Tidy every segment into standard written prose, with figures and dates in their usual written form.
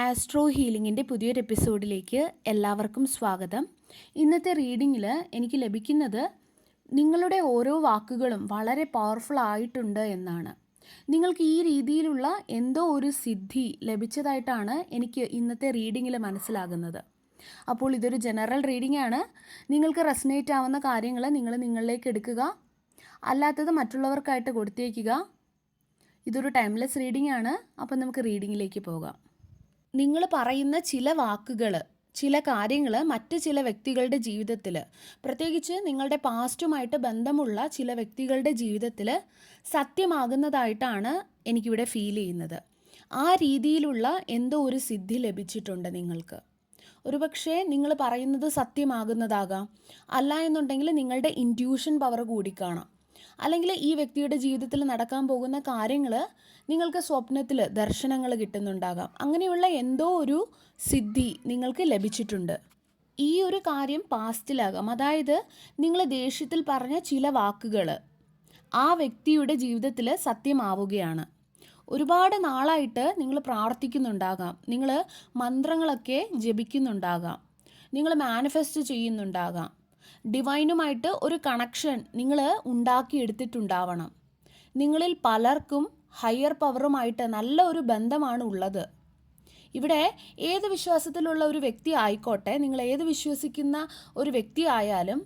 Astro ഹീലിംഗിൻ്റെ പുതിയൊരു എപ്പിസോഡിലേക്ക് എല്ലാവർക്കും സ്വാഗതം. ഇന്നത്തെ റീഡിങ്ങിൽ എനിക്ക് ലഭിക്കുന്നത് നിങ്ങളുടെ ഓരോ വാക്കുകളും വളരെ പവർഫുൾ ആയിട്ടുണ്ട് എന്നാണ്. നിങ്ങൾക്ക് ഈ രീതിയിലുള്ള എന്തോ ഒരു സിദ്ധി ലഭിച്ചതായിട്ടാണ് എനിക്ക് ഇന്നത്തെ റീഡിങ്ങിൽ മനസ്സിലാകുന്നത്. അപ്പോൾ ഇതൊരു ജനറൽ റീഡിംഗ് ആണ്. നിങ്ങൾക്ക് റെസനേറ്റ് ആവുന്ന കാര്യങ്ങൾ നിങ്ങളിലേക്ക് എടുക്കുക, അല്ലാത്തത് മറ്റുള്ളവർക്കായിട്ട് കൊടുത്തേക്കുക. ഇതൊരു ടൈംലെസ് റീഡിംഗ് ആണ്. അപ്പം നമുക്ക് റീഡിങ്ങിലേക്ക് പോകാം. നിങ്ങൾ പറയുന്ന ചില വാക്കുകൾ, ചില കാര്യങ്ങൾ മറ്റ് ചില വ്യക്തികളുടെ ജീവിതത്തിൽ, പ്രത്യേകിച്ച് നിങ്ങളുടെ പാസ്റ്റുമായിട്ട് ബന്ധമുള്ള ചില വ്യക്തികളുടെ ജീവിതത്തിൽ സത്യമാകുന്നതായിട്ടാണ് എനിക്കിവിടെ ഫീൽ ചെയ്യുന്നത്. ആ രീതിയിലുള്ള എന്തോ ഒരു സിദ്ധി ലഭിച്ചിട്ടുണ്ട് നിങ്ങൾക്ക്. ഒരുപക്ഷെ നിങ്ങൾ പറയുന്നത് സത്യമാകുന്നതാകാം, അല്ല എന്നുണ്ടെങ്കിൽ നിങ്ങളുടെ ഇൻറ്റ്യൂഷൻ പവർ കൂടിക്കാണാം. അല്ലെങ്കിൽ ഈ വ്യക്തിയുടെ ജീവിതത്തിൽ നടക്കാൻ പോകുന്ന കാര്യങ്ങൾ നിങ്ങൾക്ക് സ്വപ്നത്തിൽ ദർശനങ്ങൾ കിട്ടുന്നുണ്ടാകാം. അങ്ങനെയുള്ള എന്തോ ഒരു സിദ്ധി നിങ്ങൾക്ക് ലഭിച്ചിട്ടുണ്ട്. ഈ ഒരു കാര്യം പാസ്റ്റിലാകാം. അതായത് നിങ്ങൾ ദേഷ്യത്തിൽ പറഞ്ഞ ചില വാക്കുകൾ ആ വ്യക്തിയുടെ ജീവിതത്തിൽ സത്യമാവുകയാണ്. ഒരുപാട് നാളായിട്ട് നിങ്ങൾ പ്രാർത്ഥിക്കുന്നുണ്ടാകാം, നിങ്ങൾ മന്ത്രങ്ങളൊക്കെ ജപിക്കുന്നുണ്ടാകാം, നിങ്ങൾ മാനിഫെസ്റ്റ് ചെയ്യുന്നുണ്ടാകാം. ഡിവൈനുമായിട്ട് ഒരു കണക്ഷൻ നിങ്ങൾ ഉണ്ടാക്കിയെടുത്തിട്ടുണ്ടാവണം. നിങ്ങളിൽ പലർക്കും ഹയർ പവറുമായിട്ട് നല്ല ഒരു ബന്ധമാണ് ഉള്ളത്. ഇവിടെ ഏത് വിശ്വാസത്തിലുള്ള ഒരു വ്യക്തി ആയിക്കോട്ടെ, നിങ്ങൾ ഏത് വിശ്വസിക്കുന്ന ഒരു വ്യക്തി ആയാലും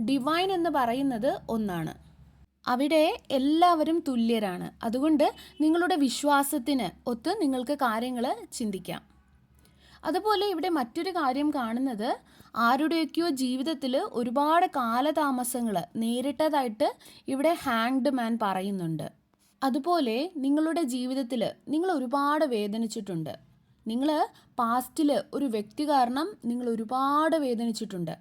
ഡിവൈൻ എന്ന് പറയുന്നത് ഒന്നാണ്. അവിടെ എല്ലാവരും തുല്യരാണ്. അതുകൊണ്ട് നിങ്ങളുടെ വിശ്വാസത്തിന് ഒത്ത് നിങ്ങൾക്ക് കാര്യങ്ങൾ ചിന്തിക്കാം. അതുപോലെ ഇവിടെ മറ്റൊരു കാര്യം കാണുന്നത്, ആരുടെയൊക്കെയോ ജീവിതത്തിൽ ഒരുപാട് കാലതാമസങ്ങൾ നേരിട്ടതായിട്ട് ഇവിടെ ഹാങ്ഡ് മാൻ പറയുന്നുണ്ട്. അതുപോലെ നിങ്ങളുടെ ജീവിതത്തിൽ നിങ്ങൾ ഒരുപാട് വേദനിച്ചിട്ടുണ്ട്. നിങ്ങൾ പാസ്റ്റിൽ ഒരു വ്യക്തി കാരണം നിങ്ങൾ ഒരുപാട് വേദനിച്ചിട്ടുണ്ട്.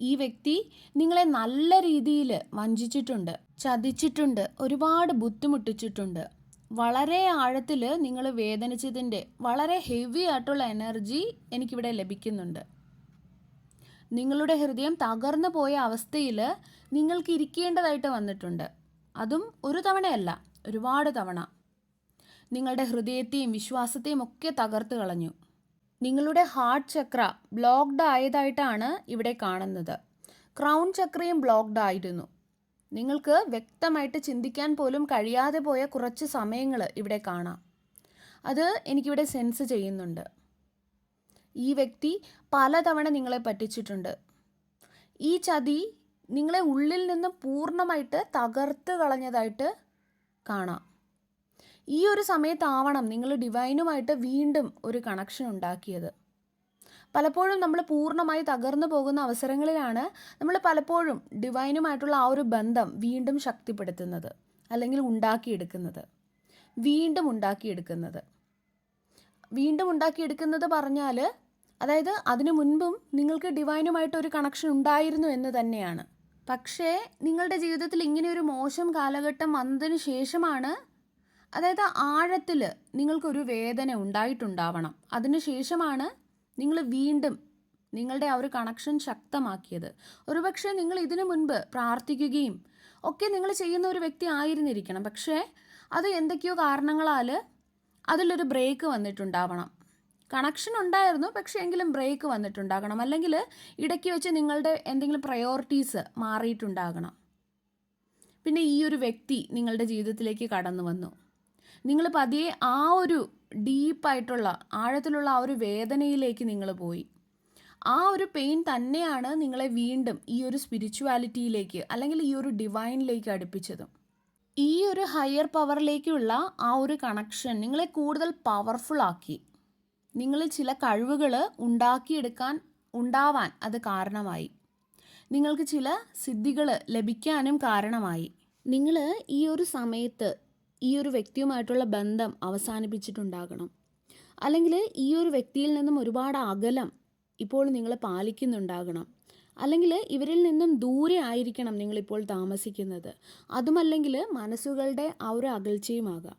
ഈ വ്യക്തി നിങ്ങളെ നല്ല രീതിയിൽ വഞ്ചിച്ചിട്ടുണ്ട്, ചതിച്ചിട്ടുണ്ട്, ഒരുപാട് ബുദ്ധിമുട്ടിച്ചിട്ടുണ്ട്. വളരെ ആഴത്തിൽ നിങ്ങൾ വേദനിച്ചതിൻ്റെ വളരെ ഹെവി ആയിട്ടുള്ള എനർജി എനിക്കിവിടെ ലഭിക്കുന്നുണ്ട്. നിങ്ങളുടെ ഹൃദയം തകർന്നു പോയ അവസ്ഥയിൽ നിങ്ങൾക്ക് ഇരിക്കേണ്ടതായിട്ട് വന്നിട്ടുണ്ട്. അതും ഒരു തവണയല്ല, ഒരുപാട് തവണ. നിങ്ങളുടെ ഹൃദയത്തെയും വിശ്വാസത്തെയും ഒക്കെ തകർത്ത് കളഞ്ഞു. നിങ്ങളുടെ ഹാർട്ട് ചക്ര ബ്ലോക്ക്ഡ് ആയതായിട്ടാണ് ഇവിടെ കാണുന്നത്. ക്രൗൺ ചക്രയും ബ്ലോക്ക്ഡ് ആയിരുന്നു. നിങ്ങൾക്ക് വ്യക്തമായിട്ട് ചിന്തിക്കാൻ പോലും കഴിയാതെ പോയ കുറച്ച് സമയങ്ങൾ ഇവിടെ കാണാം. അത് എനിക്കിവിടെ സെൻസ് ചെയ്യുന്നുണ്ട്. ഈ വ്യക്തി പലതവണ നിങ്ങളെ പറ്റിച്ചിട്ടുണ്ട്. ഈ ചതി നിങ്ങളെ ഉള്ളിൽ നിന്ന് പൂർണ്ണമായിട്ട് തകർത്ത് കളഞ്ഞതായിട്ട് കാണാം. ഈ ഒരു സമയത്താവണം നിങ്ങൾ ഡിവൈനുമായിട്ട് വീണ്ടും ഒരു കണക്ഷൻ ഉണ്ടാക്കിയത്. പലപ്പോഴും നമ്മൾ പൂർണ്ണമായി തകർന്നു പോകുന്ന അവസരങ്ങളിലാണ് നമ്മൾ പലപ്പോഴും ഡിവൈനുമായിട്ടുള്ള ആ ഒരു ബന്ധം വീണ്ടും ശക്തിപ്പെടുത്തുന്നത്, അല്ലെങ്കിൽ വീണ്ടും ഉണ്ടാക്കിയെടുക്കുന്നത് പറഞ്ഞാൽ, അതായത് അതിനു മുൻപും നിങ്ങൾക്ക് ഡിവൈനുമായിട്ട് ഒരു കണക്ഷൻ ഉണ്ടായിരുന്നു എന്ന് തന്നെയാണ്. പക്ഷേ നിങ്ങളുടെ ജീവിതത്തിൽ ഇങ്ങനെ ഒരു മോശം കാലഘട്ടം വന്നതിന് ശേഷമാണ്, അതായത് ആഴത്തിൽ നിങ്ങൾക്കൊരു വേദന ഉണ്ടായിട്ടുണ്ടാവണം. അതിനുശേഷമാണ് നിങ്ങൾ വീണ്ടും നിങ്ങളുടെ ആ ഒരു കണക്ഷൻ ശക്തമാക്കിയത്. ഒരുപക്ഷെ നിങ്ങൾ ഇതിനു മുൻപ് പ്രാർത്ഥിക്കുകയും ഒക്കെ നിങ്ങൾ ചെയ്യുന്ന ഒരു വ്യക്തി ആയിരുന്നിരിക്കണം. പക്ഷേ അത് എന്തൊക്കെയോ കാരണങ്ങളാൽ അതിലൊരു ബ്രേക്ക് വന്നിട്ടുണ്ടാവണം. കണക്ഷൻ ഉണ്ടായിരുന്നു, പക്ഷേ എങ്കിലും ബ്രേക്ക് വന്നിട്ടുണ്ടാകണം. അല്ലെങ്കിൽ ഇടയ്ക്ക് വെച്ച് നിങ്ങളുടെ എന്തെങ്കിലും പ്രയോറിറ്റീസ് മാറിയിട്ടുണ്ടാകണം. പിന്നെ ഈ ഒരു വ്യക്തി നിങ്ങളുടെ ജീവിതത്തിലേക്ക് കടന്നു വന്നു. നിങ്ങൾ പതിയെ ആ ഒരു ഡീപ്പായിട്ടുള്ള ആഴത്തിലുള്ള ആ ഒരു വേദനയിലേക്ക് നിങ്ങൾ പോയി. ആ ഒരു പെയിൻ തന്നെയാണ് നിങ്ങളെ വീണ്ടും ഈ ഒരു സ്പിരിച്വാലിറ്റിയിലേക്ക്, അല്ലെങ്കിൽ ഈ ഒരു ഡിവൈനിലേക്ക് അടുപ്പിച്ചതും. ഈ ഒരു ഹയർ പവറിലേക്കുള്ള ആ ഒരു കണക്ഷൻ നിങ്ങളെ കൂടുതൽ പവർഫുൾ ആക്കി. നിങ്ങളിൽ ചില കഴിവുകൾ ഉണ്ടാവാൻ അത് കാരണമായി. നിങ്ങൾക്ക് ചില സിദ്ധികൾ ലഭിക്കാനും കാരണമായി. നിങ്ങൾ ഈ ഒരു സമയത്ത് ഈ ഒരു വ്യക്തിയുമായിട്ടുള്ള ബന്ധം അവസാനിപ്പിച്ചിട്ടുണ്ടാകണം. അല്ലെങ്കിൽ ഈ ഒരു വ്യക്തിയിൽ നിന്നും ഒരുപാട് അകലം ഇപ്പോൾ നിങ്ങൾ പാലിക്കുന്നുണ്ടാകണം. അല്ലെങ്കിൽ ഇവരിൽ നിന്നും ദൂരെ ആയിരിക്കണം നിങ്ങളിപ്പോൾ താമസിക്കുന്നത്. അതുമല്ലെങ്കിൽ മനസ്സുകളുടെ ആ ഒരു അകൽച്ചയുമാകാം.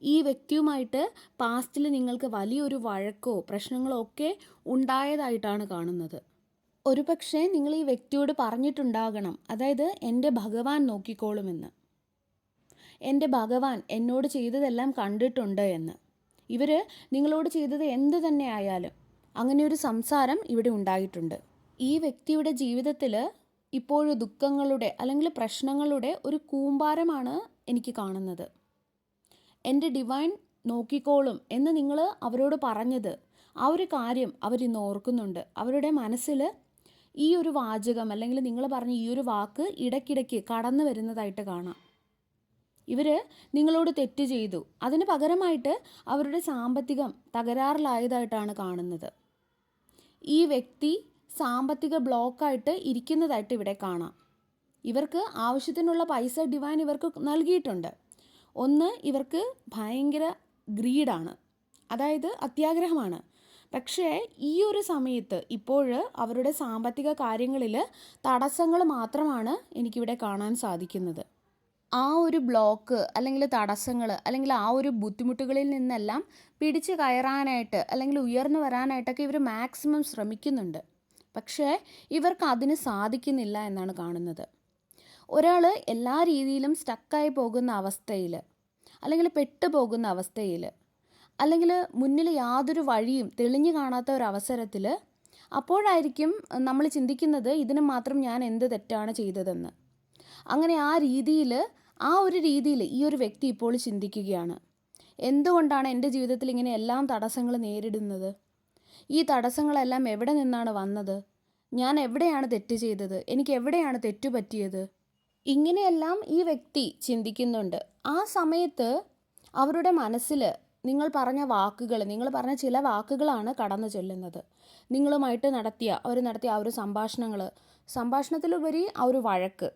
ഈ വ്യക്തിയുമായിട്ട് പാസ്റ്റിൽ നിങ്ങൾക്ക് വലിയൊരു വഴക്കോ പ്രശ്നങ്ങളോ ഒക്കെ ഉണ്ടായതായിട്ടാണ് കാണുന്നത്. ഒരുപക്ഷെ നിങ്ങൾ ഈ വ്യക്തിയോട് പറഞ്ഞിട്ടുണ്ടാകണം, അതായത് എൻ്റെ ഭഗവാൻ നോക്കിക്കോളുമെന്ന്, എൻ്റെ ഭഗവാൻ എന്നോട് ചെയ്തതെല്ലാം കണ്ടിട്ടുണ്ട് എന്ന്. ഇവർ നിങ്ങളോട് ചെയ്തത് എന്ത് തന്നെ ആയാലും അങ്ങനെ ഒരു സംസാരം ഇവിടെ ഉണ്ടായിട്ടുണ്ട്. ഈ വ്യക്തിയുടെ ജീവിതത്തിൽ ഇപ്പോഴും ദുഃഖങ്ങളുടെ അല്ലെങ്കിൽ പ്രശ്നങ്ങളുടെ ഒരു കൂമ്പാരമാണ് എനിക്ക് കാണുന്നത്. എൻ്റെ ഡിവൈൻ നോക്കിക്കോളും എന്ന് നിങ്ങൾ അവരോട് പറഞ്ഞത്, ആ ഒരു കാര്യം അവരിന്ന് ഓർക്കുന്നുണ്ട്. അവരുടെ മനസ്സിൽ ഈ ഒരു വാചകം അല്ലെങ്കിൽ നിങ്ങൾ പറഞ്ഞ ഈ ഒരു വാക്ക് ഇടയ്ക്കിടയ്ക്ക് കടന്നു വരുന്നതായിട്ട് കാണാം. ഇവർ നിങ്ങളോട് തെറ്റ് ചെയ്തു, അതിന് പകരമായിട്ട് അവരുടെ സാമ്പത്തികം തകരാറിലായതായിട്ടാണ് കാണുന്നത്. ഈ വ്യക്തി സാമ്പത്തിക ബ്ലോക്കായിട്ട് ഇരിക്കുന്നതായിട്ട് ഇവിടെ കാണാം. ഇവർക്ക് ആവശ്യത്തിനുള്ള പൈസ ഡിവൈൻ ഇവർക്ക് നൽകിയിട്ടുണ്ട്. ഒന്ന്, ഇവർക്ക് ഭയങ്കര ഗ്രീഡാണ്, അതായത് അത്യാഗ്രഹമാണ്. പക്ഷേ ഈ ഒരു സമയത്ത് ഇപ്പോൾ അവരുടെ സാമ്പത്തിക കാര്യങ്ങളിൽ തടസ്സങ്ങൾ മാത്രമാണ് എനിക്കിവിടെ കാണാൻ സാധിക്കുന്നത്. ആ ഒരു ബ്ലോക്ക് അല്ലെങ്കിൽ തടസ്സങ്ങൾ അല്ലെങ്കിൽ ആ ഒരു ബുദ്ധിമുട്ടുകളിൽ നിന്നെല്ലാം പിടിച്ച് കയറാനായിട്ട് അല്ലെങ്കിൽ ഉയർന്നു വരാനായിട്ടൊക്കെ ഇവർ മാക്സിമം ശ്രമിക്കുന്നുണ്ട്. പക്ഷേ ഇവർക്ക് അതിന് സാധിക്കുന്നില്ല എന്നാണ് കാണുന്നത്. ഒരാൾ എല്ലാ രീതിയിലും സ്റ്റക്കായി പോകുന്ന അവസ്ഥയിൽ അല്ലെങ്കിൽ പെട്ടുപോകുന്ന അവസ്ഥയിൽ അല്ലെങ്കിൽ മുന്നിൽ യാതൊരു വഴിയും തെളിഞ്ഞു കാണാത്ത ഒരു അവസരത്തിൽ അപ്പോഴായിരിക്കും നമ്മൾ ചിന്തിക്കുന്നത് ഇതിന് മാത്രം ഞാൻ എന്ത് തെറ്റാണ് ചെയ്തതെന്ന്. അങ്ങനെ ആ ഒരു രീതിയിൽ ഈ ഒരു വ്യക്തി ഇപ്പോൾ ചിന്തിക്കുകയാണ്. എന്തുകൊണ്ടാണ് എൻ്റെ ജീവിതത്തിൽ ഇങ്ങനെ എല്ലാം തടസ്സങ്ങൾ നേരിടുന്നത്? ഈ തടസ്സങ്ങളെല്ലാം എവിടെ നിന്നാണ് വന്നത്? ഞാൻ എവിടെയാണ് തെറ്റ് ചെയ്തത്? എനിക്ക് എവിടെയാണ് തെറ്റുപറ്റിയത്? ഇങ്ങനെയെല്ലാം ഈ വ്യക്തി ചിന്തിക്കുന്നുണ്ട്. ആ സമയത്ത് അവരുടെ മനസ്സിൽ നിങ്ങൾ പറഞ്ഞ ചില വാക്കുകളാണ് കടന്നു ചെല്ലുന്നത്. നിങ്ങളുമായിട്ട് അവർ നടത്തിയ ആ ഒരു സംഭാഷണത്തിലുപരി ആ ഒരു വഴക്ക്.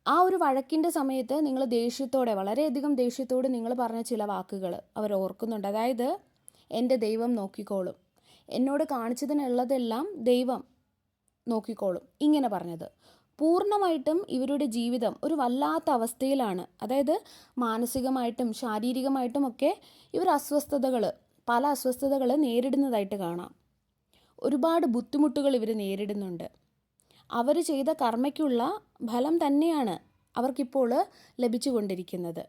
ആ ഒരു വഴക്കിൻ്റെ സമയത്ത് നിങ്ങൾ വളരെയധികം ദേഷ്യത്തോടെ നിങ്ങൾ പറഞ്ഞ ചില വാക്കുകൾ അവർ ഓർക്കുന്നുണ്ട്. അതായത്, എൻ്റെ ദൈവം നോക്കിക്കോളും, എന്നോട് കാണിച്ചതിനുള്ളതെല്ലാം ദൈവം നോക്കിക്കോളും, ഇങ്ങനെ പറഞ്ഞത്. പൂർണ്ണമായിട്ടും ഇവരുടെ ജീവിതം ഒരു വല്ലാത്ത അവസ്ഥയിലാണ്. അതായത് മാനസികമായിട്ടും ശാരീരികമായിട്ടുമൊക്കെ ഇവർ പല അസ്വസ്ഥതകൾ നേരിടുന്നതായിട്ട് കാണാം. ഒരുപാട് ബുദ്ധിമുട്ടുകൾ ഇവർ നേരിടുന്നുണ്ട്. അവർ ചെയ്ത കർമ്മയ്ക്കുള്ള ഫലം തന്നെയാണ് അവർക്കിപ്പോൾ ലഭിച്ചുകൊണ്ടിരിക്കുന്നത്.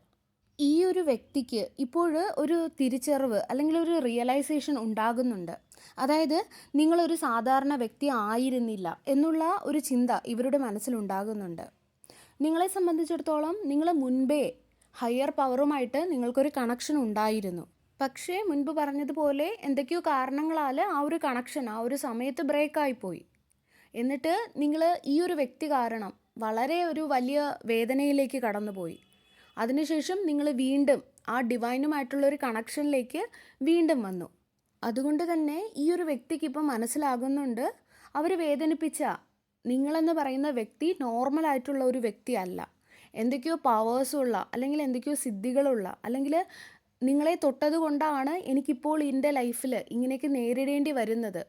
ഈ ഒരു വ്യക്തിക്ക് ഇപ്പോൾ ഒരു തിരിച്ചറിവ് അല്ലെങ്കിൽ ഒരു റിയലൈസേഷൻ ഉണ്ടാകുന്നുണ്ട്. അതായത്, നിങ്ങളൊരു സാധാരണ വ്യക്തി ആയിരുന്നില്ല എന്നുള്ള ഒരു ചിന്ത ഇവരുടെ മനസ്സിലുണ്ടാകുന്നുണ്ട്. നിങ്ങളെ സംബന്ധിച്ചിടത്തോളം നിങ്ങൾ മുൻപേ ഹയർ പവറുമായിട്ട് നിങ്ങൾക്കൊരു കണക്ഷൻ ഉണ്ടായിരുന്നു. പക്ഷേ മുൻപ് പറഞ്ഞതുപോലെ എന്തൊക്കെയോ കാരണങ്ങളാൽ ആ ഒരു സമയത്ത് ബ്രേക്കായിപ്പോയി. എന്നിട്ട് നിങ്ങൾ ഈ ഒരു വ്യക്തി കാരണം വളരെ ഒരു വലിയ വേദനയിലേക്ക് കടന്നുപോയി. അതിനുശേഷം നിങ്ങൾ വീണ്ടും ആ ഡിവൈനുമായിട്ടുള്ള ഒരു കണക്ഷനിലേക്ക് വീണ്ടും വന്നു. അതുകൊണ്ട് തന്നെ ഈ ഒരു വ്യക്തിക്ക് ഇപ്പം മനസ്സിലാകുന്നുണ്ട്, അവർ വേദനിപ്പിച്ച നിങ്ങളെന്ന് പറയുന്ന വ്യക്തി നോർമലായിട്ടുള്ള ഒരു വ്യക്തിയല്ല. എന്തൊക്കെയോ പവേഴ്സുള്ള അല്ലെങ്കിൽ എന്തൊക്കെയോ സിദ്ധികളുള്ള അല്ലെങ്കിൽ നിങ്ങളെ തൊട്ടത് കൊണ്ടാണ് എനിക്കിപ്പോൾ എൻ്റെ ലൈഫിൽ ഇങ്ങനെയൊക്കെ നേരിടേണ്ടി വരുന്നത്.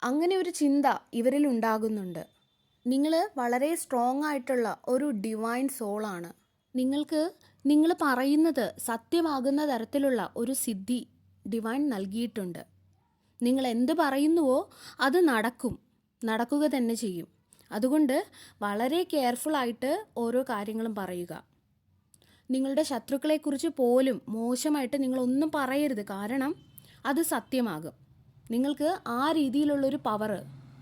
അങ്ങനെ ഒരു ചിന്ത ഇവരിൽ ഉണ്ടാകുന്നുണ്ട്. നിങ്ങൾ വളരെ സ്ട്രോങ് ആയിട്ടുള്ള ഒരു ഡിവൈൻ സോളാണ്. നിങ്ങൾ പറയുന്നത് സത്യമാകുന്ന തരത്തിലുള്ള ഒരു സിദ്ധി ഡിവൈൻ നൽകിയിട്ടുണ്ട്. നിങ്ങൾ എന്ത് പറയുന്നുവോ അത് നടക്കുക തന്നെ ചെയ്യും. അതുകൊണ്ട് വളരെ കെയർഫുള്ളായിട്ട് ഓരോ കാര്യങ്ങളും പറയുക. നിങ്ങളുടെ ശത്രുക്കളെക്കുറിച്ച് പോലും മോശമായിട്ട് നിങ്ങളൊന്നും പറയരുത്. കാരണം അത് സത്യമാകും. നിങ്ങൾക്ക് ആ രീതിയിലുള്ളൊരു പവർ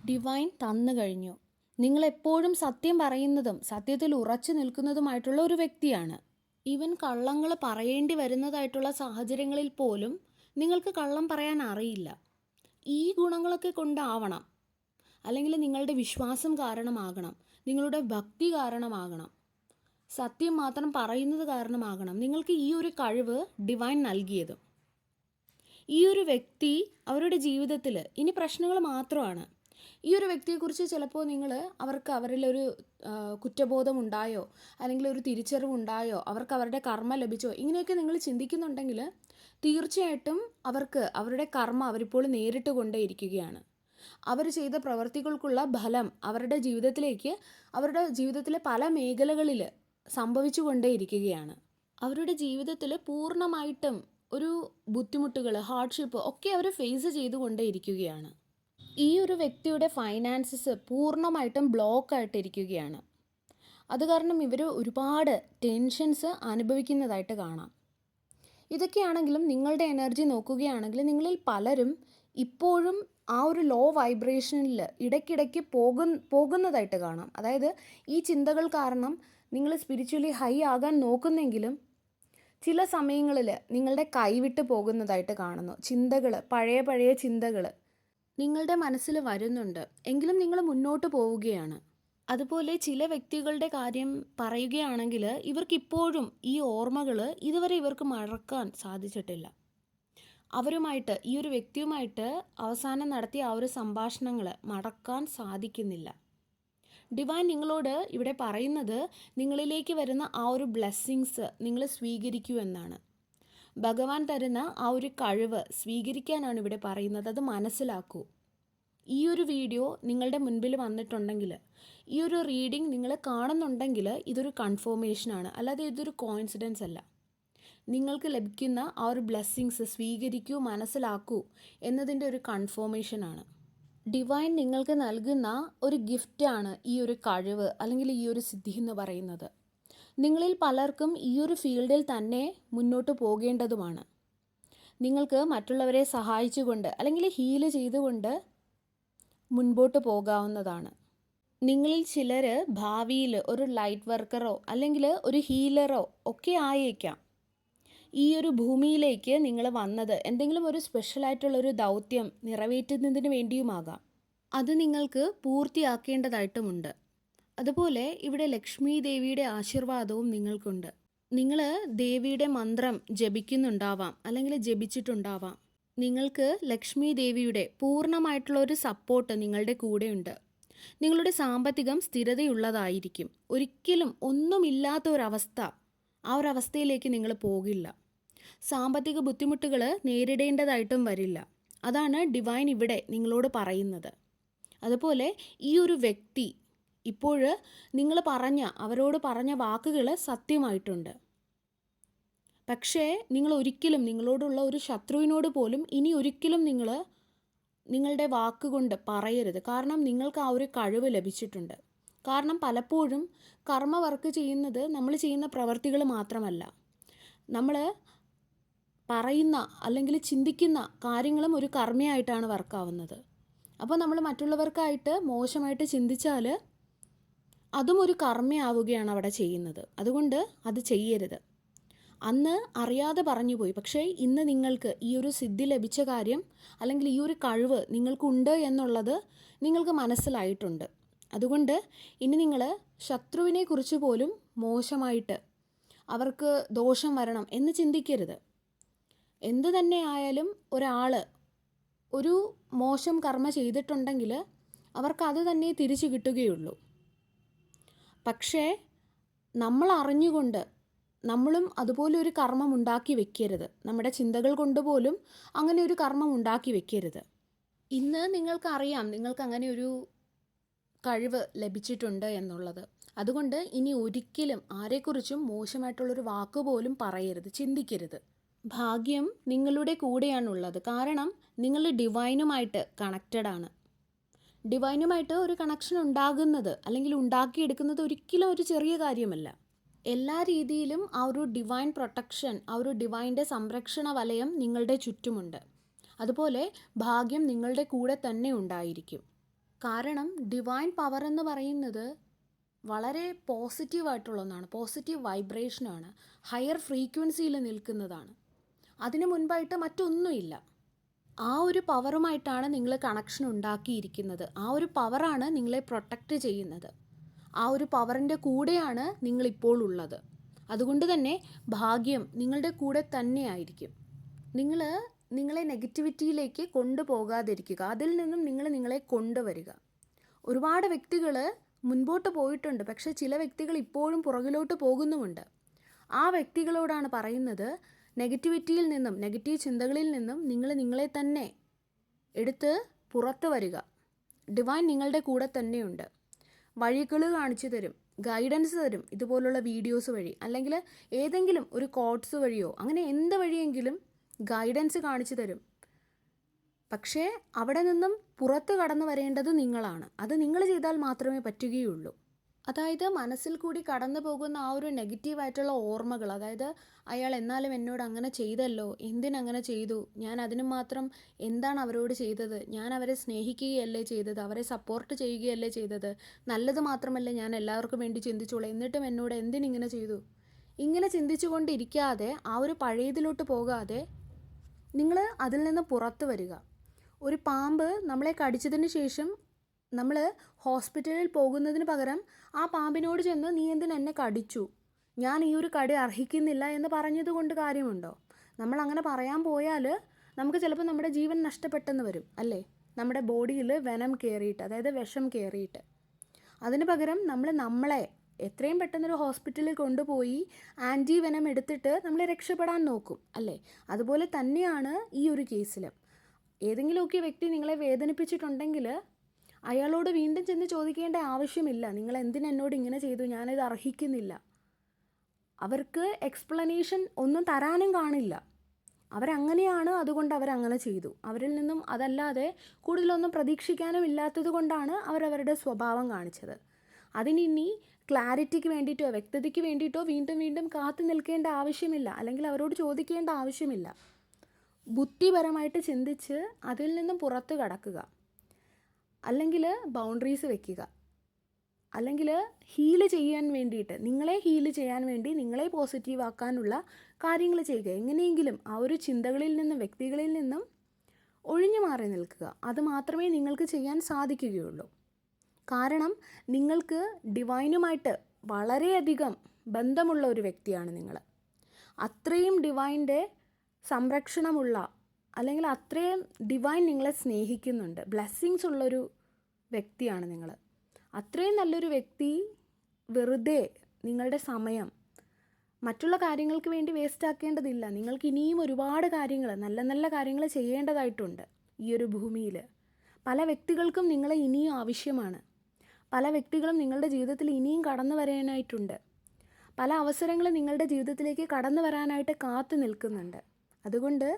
ഡിവൈൻ തന്നു കഴിഞ്ഞു. നിങ്ങളെപ്പോഴും സത്യം പറയുന്നതും സത്യത്തിൽ ഉറച്ചു നിൽക്കുന്നതുമായിട്ടുള്ള ഒരു വ്യക്തിയാണ്. ഈവൻ കള്ളങ്ങൾ പറയേണ്ടി വരുന്നതായിട്ടുള്ള സാഹചര്യങ്ങളിൽ പോലും നിങ്ങൾക്ക് കള്ളം പറയാൻ അറിയില്ല. ഈ ഗുണങ്ങളൊക്കെ കൊണ്ടാവണം, അല്ലെങ്കിൽ നിങ്ങളുടെ വിശ്വാസം കാരണമാകണം, നിങ്ങളുടെ ഭക്തി കാരണമാകണം, സത്യം മാത്രം പറയുന്നത് കാരണമാകണം നിങ്ങൾക്ക് ഈ ഒരു കഴിവ് ഡിവൈൻ നൽകിയത്. ഈ ഒരു വ്യക്തി അവരുടെ ജീവിതത്തിൽ ഇനി പ്രശ്നങ്ങൾ മാത്രമാണ്. ഈ ഒരു വ്യക്തിയെക്കുറിച്ച് ചിലപ്പോൾ അവർക്ക് അവരിലൊരു കുറ്റബോധം ഉണ്ടായോ അല്ലെങ്കിൽ ഒരു തിരിച്ചറിവുണ്ടായോ, അവർക്ക് അവരുടെ കർമ്മ ലഭിച്ചോ, ഇങ്ങനെയൊക്കെ നിങ്ങൾ ചിന്തിക്കുന്നുണ്ടെങ്കിൽ തീർച്ചയായിട്ടും അവർക്ക് അവരുടെ കർമ്മ അവരിപ്പോൾ നേരിട്ട് കൊണ്ടേയിരിക്കുകയാണ്. അവർ ചെയ്ത പ്രവർത്തികൾക്കുള്ള ഫലം അവരുടെ ജീവിതത്തിലെ പല മേഖലകളിൽ സംഭവിച്ചു കൊണ്ടേയിരിക്കുകയാണ്. അവരുടെ ജീവിതത്തിൽ പൂർണ്ണമായിട്ടും ഒരു ബുദ്ധിമുട്ടുകൾ, ഹാർഡ്ഷിപ്പ് ഒക്കെ അവർ ഫേസ് ചെയ്തുകൊണ്ടേയിരിക്കുകയാണ്. ഈ ഒരു വ്യക്തിയുടെ ഫൈനാൻസസ് പൂർണ്ണമായിട്ടും ബ്ലോക്കായിട്ടിരിക്കുകയാണ്. അത് കാരണം ഇവർ ഒരുപാട് ടെൻഷൻസ് അനുഭവിക്കുന്നതായിട്ട് കാണാം. ഇതൊക്കെയാണെങ്കിലും നിങ്ങളുടെ എനർജി നോക്കുകയാണെങ്കിൽ നിങ്ങളിൽ പലരും ഇപ്പോഴും ആ ഒരു ലോ വൈബ്രേഷനിൽ ഇടയ്ക്കിടയ്ക്ക് പോകുന്നതായിട്ട് കാണാം. അതായത് ഈ ചിന്തകൾ കാരണം നിങ്ങൾ സ്പിരിച്വലി ഹൈ ആകാൻ നോക്കുന്നെങ്കിലും ചില സമയങ്ങളിൽ നിങ്ങളുടെ കൈവിട്ട് പോകുന്നതായിട്ട് കാണുന്നു. ചിന്തകൾ, പഴയ ചിന്തകൾ നിങ്ങളുടെ മനസ്സിൽ വരുന്നുണ്ട്, എങ്കിലും നിങ്ങൾ മുന്നോട്ട് പോവുകയാണ്. അതുപോലെ ചില വ്യക്തികളുടെ കാര്യം പറയുകയാണെങ്കിൽ ഇവർക്കിപ്പോഴും ഈ ഓർമ്മകൾ ഇതുവരെ ഇവർക്ക് മറക്കാൻ സാധിച്ചിട്ടില്ല. അവരുമായിട്ട്, ഈ ഒരു വ്യക്തിയുമായിട്ട് അവസാനം നടത്തിയ ആ ഒരു സംഭാഷണങ്ങൾ മറക്കാൻ സാധിക്കുന്നില്ല. ഡിവൈൻ നിങ്ങളോട് ഇവിടെ പറയുന്നത് നിങ്ങളിലേക്ക് വരുന്ന ആ ഒരു ബ്ലെസ്സിങ്സ് നിങ്ങൾ സ്വീകരിക്കൂ എന്നാണ്. ഭഗവാൻ തരുന്ന ആ ഒരു കഴിവ് സ്വീകരിക്കാനാണ് ഇവിടെ പറയുന്നത്. അത് മനസ്സിലാക്കൂ. ഈ ഒരു വീഡിയോ നിങ്ങളുടെ മുൻപിൽ വന്നിട്ടുണ്ടെങ്കിൽ, ഈ ഒരു റീഡിംഗ് നിങ്ങൾ കാണുന്നുണ്ടെങ്കിൽ ഇതൊരു കൺഫർമേഷനാണ്, അല്ലാതെ ഇതൊരു കോയിൻസിഡൻസ് അല്ല. നിങ്ങൾക്ക് ലഭിക്കുന്ന ആ ഒരു ബ്ലെസ്സിങ്സ് സ്വീകരിക്കൂ, മനസ്സിലാക്കൂ എന്നതിൻ്റെ ഒരു കൺഫർമേഷനാണ്. ഡിവൈൻ നിങ്ങൾക്ക് നൽകുന്ന ഒരു ഗിഫ്റ്റാണ് ഈ ഒരു കഴിവ് അല്ലെങ്കിൽ ഈ ഒരു സിദ്ധി എന്ന് പറയുന്നത്. നിങ്ങളിൽ പലർക്കും ഈ ഒരു ഫീൽഡിൽ തന്നെ മുന്നോട്ട് പോകേണ്ടതുമാണ്. നിങ്ങൾക്ക് മറ്റുള്ളവരെ സഹായിച്ചുകൊണ്ട് അല്ലെങ്കിൽ ഹീല് ചെയ്തുകൊണ്ട് മുൻപോട്ട് പോകാവുന്നതാണ്. നിങ്ങളിൽ ചിലർ ഭാവിയിൽ ഒരു ലൈറ്റ് വർക്കറോ അല്ലെങ്കിൽ ഒരു ഹീലറോ ഒക്കെ ആയേക്കാം. ഈ ഒരു ഭൂമിയിലേക്ക് നിങ്ങൾ വന്നത് എന്തെങ്കിലും ഒരു സ്പെഷ്യലായിട്ടുള്ളൊരു ദൗത്യം നിറവേറ്റുന്നതിന് വേണ്ടിയുമാകാം. അത് നിങ്ങൾക്ക് പൂർത്തിയാക്കേണ്ടതായിട്ടുമുണ്ട്. അതുപോലെ ഇവിടെ ലക്ഷ്മി ദേവിയുടെ ആശീർവാദവും നിങ്ങൾക്കുണ്ട്. നിങ്ങൾ ദേവിയുടെ മന്ത്രം ജപിക്കുന്നുണ്ടാവാം അല്ലെങ്കിൽ ജപിച്ചിട്ടുണ്ടാവാം. നിങ്ങൾക്ക് ലക്ഷ്മി ദേവിയുടെ പൂർണ്ണമായിട്ടുള്ള ഒരു സപ്പോർട്ട് നിങ്ങളുടെ കൂടെയുണ്ട്. നിങ്ങളുടെ സാമ്പത്തികം സ്ഥിരതയുള്ളതായിരിക്കും. ഒരിക്കലും ഒന്നുമില്ലാത്ത ഒരവസ്ഥ, ആ ഒരവസ്ഥയിലേക്ക് നിങ്ങൾ പോകില്ല. സാമ്പത്തിക ബുദ്ധിമുട്ടുകൾ നേരിടേണ്ടതായിട്ടും വരില്ല. അതാണ് ഡിവൈൻ ഇവിടെ നിങ്ങളോട് പറയുന്നത്. അതുപോലെ ഈ ഒരു വ്യക്തി ഇപ്പോൾ നിങ്ങൾ അവരോട് പറഞ്ഞ വാക്കുകൾ സത്യമായിട്ടുണ്ട്. പക്ഷേ നിങ്ങൾ ഒരിക്കലും നിങ്ങളോടുള്ള ഒരു ശത്രുവിനോട് പോലും ഇനി ഒരിക്കലും നിങ്ങളുടെ വാക്കുകൊണ്ട് പറയരുത്. കാരണം നിങ്ങൾക്ക് ആ ഒരു കഴിവ് ലഭിച്ചിട്ടുണ്ട്. കാരണം പലപ്പോഴും കർമ്മ വർക്ക് ചെയ്യുന്നത് നമ്മൾ ചെയ്യുന്ന പ്രവർത്തികൾ മാത്രമല്ല, നമ്മൾ പറയുന്ന അല്ലെങ്കിൽ ചിന്തിക്കുന്ന കാര്യങ്ങളും ഒരു കർമ്മയായിട്ടാണ് വർക്കാവുന്നത്. അപ്പോൾ നമ്മൾ മറ്റുള്ളവർക്കായിട്ട് മോശമായിട്ട് ചിന്തിച്ചാൽ അതും ഒരു കർമ്മയാവുകയാണ് അവിടെ ചെയ്യുന്നത്. അതുകൊണ്ട് അത് ചെയ്യരുത്. അന്ന് അറിയാതെ പറഞ്ഞു പോയി, പക്ഷേ ഇന്ന് നിങ്ങൾക്ക് ഈ ഒരു സിദ്ധി ലഭിച്ച കാര്യം അല്ലെങ്കിൽ ഈ ഒരു കഴിവ് നിങ്ങൾക്കുണ്ട് എന്നുള്ളത് നിങ്ങൾക്ക് മനസ്സിലായിട്ടുണ്ട്. അതുകൊണ്ട് ഇനി നിങ്ങൾ ശത്രുവിനെ കുറിച്ച് പോലും മോശമായിട്ട് അവർക്ക് ദോഷം വരണം എന്ന് ചിന്തിക്കരുത്. എന്തു തന്നെ ആയാലും ഒരാൾ ഒരു മോശം കർമ്മ ചെയ്തിട്ടുണ്ടെങ്കിൽ അവർക്ക് അത് തന്നെ തിരിച്ചു കിട്ടുകയുള്ളൂ. പക്ഷേ നമ്മൾ അറിഞ്ഞുകൊണ്ട് നമ്മളും അതുപോലെ ഒരു കർമ്മം ഉണ്ടാക്കി വെക്കരുത്. നമ്മുടെ ചിന്തകൾ കൊണ്ടുപോലും അങ്ങനെ ഒരു കർമ്മം ഉണ്ടാക്കി വെക്കരുത്. ഇന്ന് നിങ്ങൾക്കറിയാം നിങ്ങൾക്ക് അങ്ങനെ ഒരു കഴിവ് ലഭിച്ചിട്ടുണ്ട് എന്നുള്ളത്. അതുകൊണ്ട് ഇനി ഒരിക്കലും ആരെക്കുറിച്ചും മോശമായിട്ടുള്ളൊരു വാക്കുപോലും പറയരുത്, ചിന്തിക്കരുത്. ഭാഗ്യം നിങ്ങളുടെ കൂടെയാണുള്ളത്. കാരണം നിങ്ങൾ ഡിവൈനുമായിട്ട് കണക്റ്റഡ് ആണ്. ഡിവൈനുമായിട്ട് ഒരു കണക്ഷൻ ഉണ്ടാകുന്നത് അല്ലെങ്കിൽ ഉണ്ടാക്കിയെടുക്കുന്നത് ഒരിക്കലും ഒരു ചെറിയ കാര്യമല്ല. എല്ലാ രീതിയിലും ആ ഒരു ഡിവൈൻ പ്രൊട്ടക്ഷൻ, ആ ഒരു ഡിവൈൻ്റെ സംരക്ഷണ വലയം നിങ്ങളുടെ ചുറ്റുമുണ്ട്. അതുപോലെ ഭാഗ്യം നിങ്ങളുടെ കൂടെ തന്നെ ഉണ്ടായിരിക്കും. കാരണം ഡിവൈൻ പവർ എന്ന് പറയുന്നത് വളരെ പോസിറ്റീവായിട്ടുള്ള ഒന്നാണ്. പോസിറ്റീവ് വൈബ്രേഷനാണ്, ഹയർ ഫ്രീക്വൻസിയിൽ നിൽക്കുന്നതാണ്. അതിനു മുൻപായിട്ട് മറ്റൊന്നുമില്ല. ആ ഒരു പവറുമായിട്ടാണ് നിങ്ങൾ കണക്ഷൻ ഉണ്ടാക്കിയിരിക്കുന്നത്. ആ ഒരു പവറാണ് നിങ്ങളെ പ്രൊട്ടക്റ്റ് ചെയ്യുന്നത്. ആ ഒരു പവറിൻ്റെ കൂടെയാണ് നിങ്ങളിപ്പോൾ ഉള്ളത്. അതുകൊണ്ട് തന്നെ ഭാഗ്യം നിങ്ങളുടെ കൂടെ തന്നെ ആയിരിക്കും. നിങ്ങളെ നെഗറ്റിവിറ്റിയിലേക്ക് കൊണ്ടുപോകാതിരിക്കുക. അതിൽ നിന്നും നിങ്ങളെ കൊണ്ടുവരിക. ഒരുപാട് വ്യക്തികൾ മുൻപോട്ട് പോയിട്ടുണ്ട്, പക്ഷേ ചില വ്യക്തികൾ ഇപ്പോഴും പുറകിലോട്ട് പോകുന്നുമുണ്ട്. ആ വ്യക്തികളോടാണ് പറയുന്നത്, നെഗറ്റിവിറ്റിയിൽ നിന്നും നെഗറ്റീവ് ചിന്തകളിൽ നിന്നും നിങ്ങളെ തന്നെ എടുത്ത് പുറത്ത് വരിക. ഡിവൈൻ നിങ്ങളുടെ കൂടെ തന്നെയുണ്ട്. വഴികൾ കാണിച്ചു തരും, ഗൈഡൻസ് തരും. ഇതുപോലുള്ള വീഡിയോസ് വഴി അല്ലെങ്കിൽ ഏതെങ്കിലും ഒരു കോട്സ് വഴിയോ അങ്ങനെ എന്ത് വഴിയെങ്കിലും ഗൈഡൻസ് കാണിച്ചു തരും. പക്ഷേ അവിടെ നിന്നും പുറത്ത് കടന്നു വരേണ്ടത് നിങ്ങളാണ്. അത് നിങ്ങൾ ചെയ്താൽ മാത്രമേ പറ്റുകയുള്ളൂ. അതായത് മനസ്സിൽ കൂടി കടന്നു പോകുന്ന ആ ഒരു നെഗറ്റീവായിട്ടുള്ള ഓർമ്മകൾ, അതായത് അയാൾ എന്നാലും എന്നോട് അങ്ങനെ ചെയ്തല്ലോ, എന്തിനങ്ങനെ ചെയ്തു, ഞാൻ അതിന് മാത്രം എന്താണ് അവരോട് ചെയ്തത്, ഞാൻ അവരെ സ്നേഹിക്കുകയല്ലേ ചെയ്തത്, അവരെ സപ്പോർട്ട് ചെയ്യുകയല്ലേ ചെയ്തത്, നല്ലത് മാത്രമല്ലേ ഞാൻ എല്ലാവർക്കും വേണ്ടി ചിന്തിച്ചോളൂ, എന്നിട്ടും എന്നോട് എന്തിനിങ്ങനെ ചെയ്തു, ഇങ്ങനെ ചിന്തിച്ചു കൊണ്ടിരിക്കാതെ ആ ഒരു പഴയതിലോട്ട് പോകാതെ നിങ്ങൾ അതിൽ നിന്ന് പുറത്ത് വരിക. ഒരു പാമ്പ് നമ്മളെ കടിച്ചതിന് ശേഷം നമ്മൾ ഹോസ്പിറ്റലിൽ പോകുന്നതിന് പകരം ആ പാമ്പിനോട് ചെന്ന് നീ എന്തിന് എന്നെ കടിച്ചു, ഞാൻ ഈ ഒരു കടി അർഹിക്കുന്നില്ല എന്ന് പറഞ്ഞത് കൊണ്ട് കാര്യമുണ്ടോ? നമ്മൾ അങ്ങനെ പറയാൻ പോയാൽ നമുക്ക് ചിലപ്പോൾ നമ്മുടെ ജീവൻ നഷ്ടപ്പെട്ടെന്ന് വരും അല്ലേ, നമ്മുടെ ബോഡിയിൽ വെനം കയറിയിട്ട്, അതായത് വിഷം കയറിയിട്ട്. അതിന് പകരം നമ്മളെ എത്രയും പെട്ടെന്നൊരു ഹോസ്പിറ്റലിൽ കൊണ്ടുപോയി ആൻറ്റി വെനം എടുത്തിട്ട് നമ്മൾ രക്ഷപ്പെടാൻ നോക്കും അല്ലേ. അതുപോലെ തന്നെയാണ് ഈ ഒരു കേസിൽ. ഏതെങ്കിലുമൊക്കെ വ്യക്തി നിങ്ങളെ വേദനിപ്പിച്ചിട്ടുണ്ടെങ്കിൽ അയാളോട് വീണ്ടും ചെന്ന് ചോദിക്കേണ്ട ആവശ്യമില്ല, നിങ്ങൾ എന്തിന് എന്നോട് ഇങ്ങനെ ചെയ്തു, ഞാനിത് അർഹിക്കുന്നില്ല. അവർക്ക് എക്സ്പ്ലനേഷൻ ഒന്നും തരാനും കാണില്ല. അവരങ്ങനെയാണ്, അതുകൊണ്ട് അവരങ്ങനെ ചെയ്തു. അവരിൽ നിന്നും അതല്ലാതെ കൂടുതലൊന്നും പ്രതീക്ഷിക്കാനും ഇല്ലാത്തത് കൊണ്ടാണ് അവരവരുടെ സ്വഭാവം കാണിച്ചത്. അതിനി ക്ലാരിറ്റിക്ക് വേണ്ടിയിട്ടോ വ്യക്തതയ്ക്ക് വേണ്ടിയിട്ടോ വീണ്ടും വീണ്ടും കാത്തു നിൽക്കേണ്ട ആവശ്യമില്ല, അല്ലെങ്കിൽ അവരോട് ചോദിക്കേണ്ട ആവശ്യമില്ല. ബുദ്ധിപരമായിട്ട് ചിന്തിച്ച് അതിൽ നിന്നും പുറത്ത് കടക്കുക, അല്ലെങ്കിൽ ബൗണ്ടറീസ് വെക്കുക, അല്ലെങ്കിൽ ഹീല് ചെയ്യാൻ വേണ്ടിയിട്ട്, നിങ്ങളെ ഹീല് ചെയ്യാൻ വേണ്ടി നിങ്ങളെ പോസിറ്റീവ് ആക്കാനുള്ള കാര്യങ്ങൾ ചെയ്യുക. എങ്ങനെയെങ്കിലും ആ ഒരു ചിന്തകളിൽ നിന്നും വ്യക്തികളിൽ നിന്നും ഒഴിഞ്ഞു മാറി നിൽക്കുക. അത് മാത്രമേ നിങ്ങൾക്ക് ചെയ്യാൻ സാധിക്കുകയുള്ളൂ. കാരണം നിങ്ങൾക്ക് ഡിവൈനുമായിട്ട് വളരെയധികം ബന്ധമുള്ള ഒരു വ്യക്തിയാണ് നിങ്ങൾ. അത്രയും ഡിവൈൻ്റെ സംരക്ഷണമുള്ള, അല്ലെങ്കിൽ അത്രയും ഡിവൈൻ നിങ്ങളെ സ്നേഹിക്കുന്നുണ്ട്, ബ്ലെസ്സിങ്സ് ഉള്ളൊരു വ്യക്തിയാണ് നിങ്ങൾ. അത്രയും നല്ലൊരു വ്യക്തി വെറുതെ നിങ്ങളുടെ സമയം മറ്റുള്ള കാര്യങ്ങൾക്ക് വേണ്ടി വേസ്റ്റ് ആക്കേണ്ടതില്ല. നിങ്ങൾക്ക് ഇനിയും ഒരുപാട് കാര്യങ്ങൾ, നല്ല നല്ല കാര്യങ്ങൾ ചെയ്യേണ്ടതായിട്ടുണ്ട് ഈ ഒരു ഭൂമിയിൽ. പല വ്യക്തികൾക്കും നിങ്ങളെ ഇനിയും ആവശ്യമാണ്. പല വ്യക്തികളും നിങ്ങളുടെ ജീവിതത്തിൽ ഇനിയും കടന്നു വരാനായിട്ടുണ്ട്. പല അവസരങ്ങളും നിങ്ങളുടെ ജീവിതത്തിലേക്ക് കടന്നു വരാനായിട്ട് കാത്തു നിൽക്കുന്നുണ്ട്. അതുകൊണ്ട്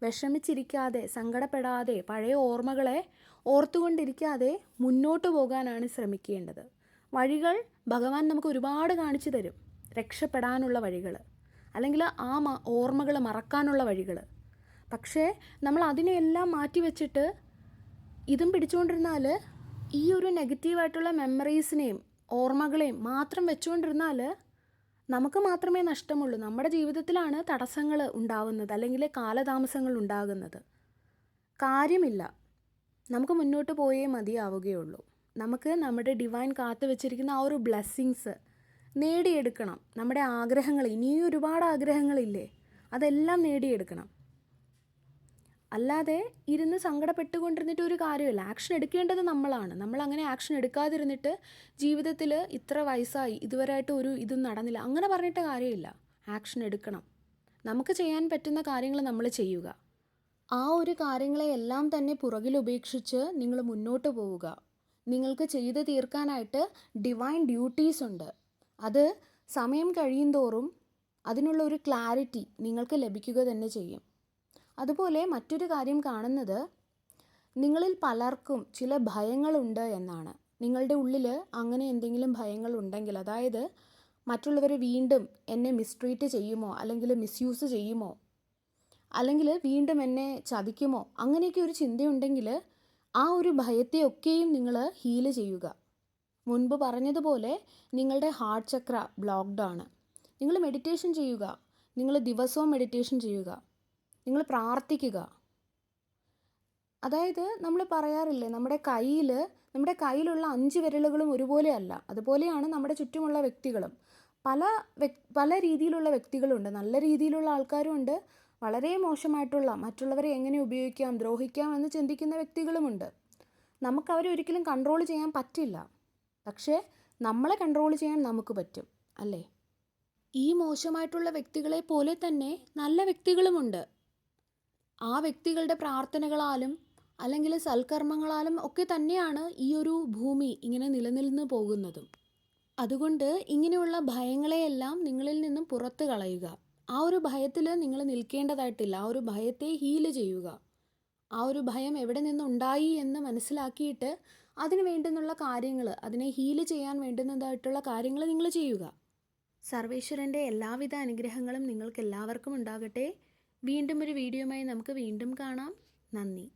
വിഷമിച്ചിരിക്കാതെ, സങ്കടപ്പെടാതെ, പഴയ ഓർമ്മകളെ ഓർത്തുകൊണ്ടിരിക്കാതെ മുന്നോട്ട് പോകാനാണ് ശ്രമിക്കേണ്ടത്. വഴികൾ ഭഗവാൻ നമുക്ക് ഒരുപാട് കാണിച്ചു തരും, രക്ഷപ്പെടാനുള്ള വഴികൾ, അല്ലെങ്കിൽ ആ ഓർമ്മകൾ മറക്കാനുള്ള വഴികൾ. പക്ഷേ നമ്മൾ അതിനെയെല്ലാം മാറ്റി വെച്ചിട്ട് ഇതും പിടിച്ചുകൊണ്ടിരുന്നാൽ, ഈ ഒരു നെഗറ്റീവായിട്ടുള്ള മെമ്മറീസിനെയും ഓർമ്മകളെയും മാത്രം വെച്ചുകൊണ്ടിരുന്നാൽ നമുക്ക് മാത്രമേ നഷ്ടമുള്ളൂ. നമ്മുടെ ജീവിതത്തിലാണ് തടസ്സങ്ങൾ ഉണ്ടാവുന്നത്, അല്ലെങ്കിൽ കാലതാമസങ്ങൾ ഉണ്ടാകുന്നത്. കാര്യമില്ല, നമുക്ക് മുന്നോട്ട് പോയേ മതിയാവുകയുള്ളൂ. നമുക്ക് നമ്മുടെ ഡിവൈൻ കാത്തു വെച്ചിരിക്കുന്ന ആ ഒരു ബ്ലെസ്സിങ്സ് നേടിയെടുക്കണം. നമ്മുടെ ആഗ്രഹങ്ങൾ, ഇനിയും ഒരുപാട് ആഗ്രഹങ്ങളില്ലേ, അതെല്ലാം നേടിയെടുക്കണം. അല്ലാതെ ഇരുന്ന് സങ്കടപ്പെട്ടുകൊണ്ടിരുന്നിട്ട് ഒരു കാര്യമില്ല. ആക്ഷൻ എടുക്കേണ്ടത് നമ്മളാണ്. നമ്മളങ്ങനെ ആക്ഷൻ എടുക്കാതിരുന്നിട്ട് ജീവിതത്തിൽ ഇത്ര വയസ്സായി ഇതുവരെയായിട്ട് ഒരു ഇതും നടന്നില്ല അങ്ങനെ പറഞ്ഞിട്ട് കാര്യമില്ല. ആക്ഷൻ എടുക്കണം. നമുക്ക് ചെയ്യാൻ പറ്റുന്ന കാര്യങ്ങൾ നമ്മൾ ചെയ്യുക. ആ ഒരു കാര്യങ്ങളെയെല്ലാം തന്നെ പുറകിലുപേക്ഷിച്ച് നിങ്ങൾ മുന്നോട്ട് പോവുക. നിങ്ങൾക്ക് ചെയ്ത് തീർക്കാനായിട്ട് ഡിവൈൻ ഡ്യൂട്ടീസ് ഉണ്ട്. അത് സമയം കഴിയുന്തോറും അതിനുള്ള ഒരു ക്ലാരിറ്റി നിങ്ങൾക്ക് ലഭിക്കുക തന്നെ ചെയ്യും. അതുപോലെ മറ്റൊരു കാര്യം കാണുന്നത്, നിങ്ങളിൽ പലർക്കും ചില ഭയങ്ങളുണ്ട് എന്നാണ്. നിങ്ങളുടെ ഉള്ളിൽ അങ്ങനെ എന്തെങ്കിലും ഭയങ്ങളുണ്ടെങ്കിൽ, അതായത് മറ്റുള്ളവർ വീണ്ടും എന്നെ മിസ്ട്രീറ്റ് ചെയ്യുമോ, അല്ലെങ്കിൽ മിസ്യൂസ് ചെയ്യുമോ, അല്ലെങ്കിൽ വീണ്ടും എന്നെ ചതിക്കുമോ, അങ്ങനെയൊക്കെ ഒരു ചിന്തയുണ്ടെങ്കിൽ ആ ഒരു ഭയത്തെയൊക്കെയും നിങ്ങൾ ഹീല് ചെയ്യുക. മുൻപ് പറഞ്ഞതുപോലെ നിങ്ങളുടെ ഹാർട്ട് ചക്ര ബ്ലോക്ക്ഡ് ആണ്. നിങ്ങൾ മെഡിറ്റേഷൻ ചെയ്യുക. നിങ്ങൾ ദിവസവും മെഡിറ്റേഷൻ ചെയ്യുക. നിങ്ങൾ പ്രാർത്ഥിക്കുക. അതായത് നമ്മൾ പറയാറില്ലേ, നമ്മുടെ കയ്യിലുള്ള 5 വിരലുകളും ഒരുപോലെയല്ല. അതുപോലെയാണ് നമ്മുടെ ചുറ്റുമുള്ള വ്യക്തികളും. പല രീതിയിലുള്ള വ്യക്തികളുണ്ട്. നല്ല രീതിയിലുള്ള ആൾക്കാരുമുണ്ട്, വളരെ മോശമായിട്ടുള്ള, മറ്റുള്ളവരെ എങ്ങനെ ഉപയോഗിക്കാം, ദ്രോഹിക്കാം എന്ന് ചിന്തിക്കുന്ന വ്യക്തികളുമുണ്ട്. നമുക്കവരെ ഒരിക്കലും കൺട്രോൾ ചെയ്യാൻ പറ്റില്ല. പക്ഷേ നമ്മളെ കൺട്രോൾ ചെയ്യാൻ നമുക്ക് പറ്റും അല്ലേ. ഈ മോശമായിട്ടുള്ള വ്യക്തികളെ പോലെ തന്നെ നല്ല വ്യക്തികളുമുണ്ട്. ആ വ്യക്തികളുടെ പ്രാർത്ഥനകളാലും അല്ലെങ്കിൽ സൽക്കർമ്മങ്ങളാലും ഒക്കെ തന്നെയാണ് ഈ ഒരു ഭൂമി ഇങ്ങനെ നിലനിന്ന് പോകുന്നതും. അതുകൊണ്ട് ഇങ്ങനെയുള്ള ഭയങ്ങളെയെല്ലാം നിങ്ങളിൽ നിന്നും പുറത്ത് കളയുക. ആ ഒരു ഭയത്തിൽ നിങ്ങൾ നിൽക്കേണ്ടതായിട്ടില്ല. ആ ഒരു ഭയത്തെ ഹീല് ചെയ്യുക. ആ ഒരു ഭയം എവിടെ നിന്നുണ്ടായി എന്ന് മനസ്സിലാക്കിയിട്ട് അതിന് വേണ്ടുന്നുള്ള കാര്യങ്ങൾ, അതിനെ ഹീല് ചെയ്യാൻ വേണ്ടുന്നതായിട്ടുള്ള കാര്യങ്ങൾ നിങ്ങൾ ചെയ്യുക. സർവേശ്വരൻ്റെ എല്ലാവിധ അനുഗ്രഹങ്ങളും നിങ്ങൾക്ക് എല്ലാവർക്കും ഉണ്ടാകട്ടെ. വീണ്ടും ഒരു വീഡിയോയുമായി നമുക്ക് വീണ്ടും കാണാം. നന്ദി.